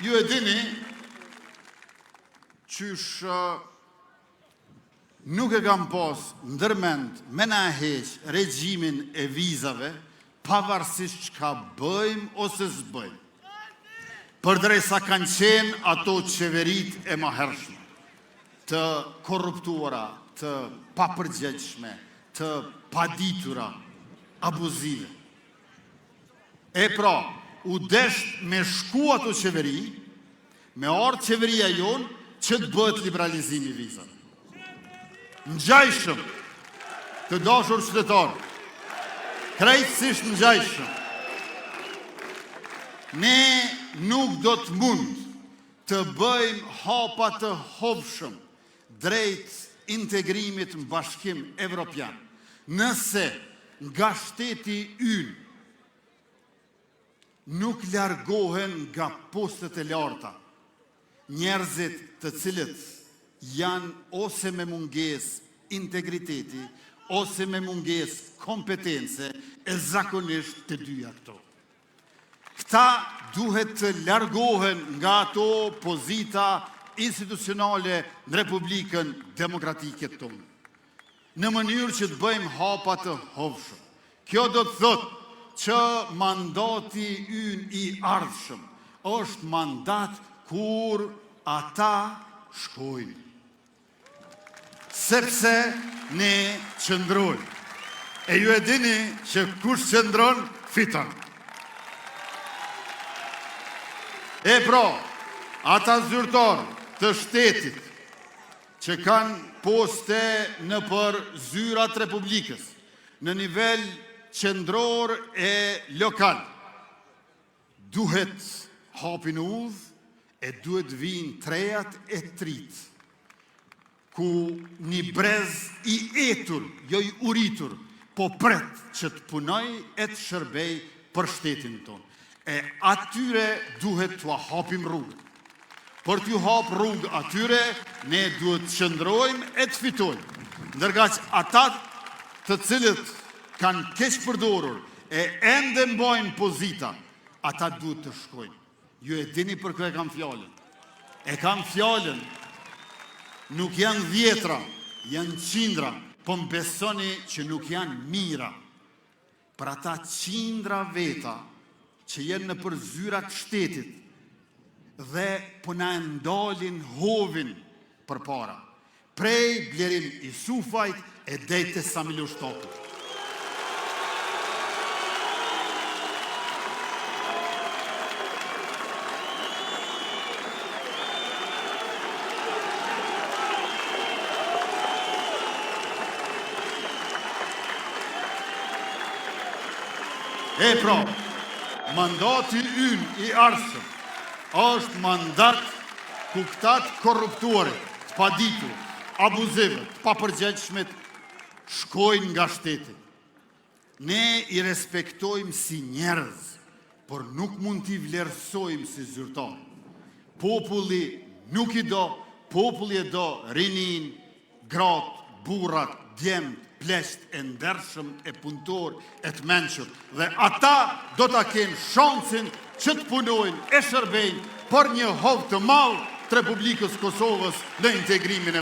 Ju e dini qysh nuk e kam pas ndërmend me na heq regjimin e vizave, pavarësisht çka bëjmë ose s'bëjmë. Përdresa kanë qenë ato qeverit e mahershme, të korruptuara, të papërgjegjshme, të paditura, abuzive. E pra, u desht me shku ato qeveri, me ardhë qeveria jonë që të bëhet liberalizimi i vizave. Ngjajshëm, të dashur qytetarë, krejtësisht ngjajshëm. Ne nuk do të mund të bëjmë hapa të hovshëm drejt integrimit në Bashkim Evropian, nëse nga shteti ynë nuk largohen nga postet e larta njerëzit të cilët janë ose me mungesë integriteti, ose me mungesë kompetence, e zakonisht të dyja këto. Këta duhet të largohen nga ato pozita institucionale në Republikën Demokratike tonë, në mënyrë që të bëjmë hapa të hovshëm. Kjo do të thotë që mandati ynë i ardhshëm është mandat kur ata shkojnë. Sepse ne qëndrojmë. E ju e dini që kush qëndron, fiton. E pra, ata zyrtarë të shtetit që kanë poste në për zyrat Republikës, në nivel qendror e lokal, duhet hapin udhë e duhet vinë trejat e trit, ku një brez i etur, jo i uritur, po pret që të punoj e të shërbej për shtetin tonë. E atyre duhet të hapim rrugë. Për t'ju hap rrugë atyre, ne duhet të qëndrojmë e të fitojmë. Ndërka që ata të cilët kanë keq përdorur e ende mbajnë pozita, ata duhet të shkojnë. Ju e dini për kë e kam fjallën. E kam fjallën, nuk janë 10, janë 100, po më besoni që nuk janë mira. Për ata 100 veta që jenë në për zyrat shtetit dhe po na ndalin hovin për para, prej Blerim Isufajt e dejt e Samilu Shtokut. E pra, mandati ynë i ardhshëm është mandat ku këta të korruptuarit, të paditur, abuzive, të papërgjegjshmit shkojnë nga shteti. Ne i respektojmë si njerëz, por nuk mund t'i vlerësojmë si zyrtar. Populli nuk i do, populli e do rinin, gratë, burrat, djemt, plesht e ndershëm, e punëtor, e të menqër. Dhe ata do t'a kenë shansin që të punojnë e shërbejnë për një hovë të madh të Republikës Kosovës në integrimin e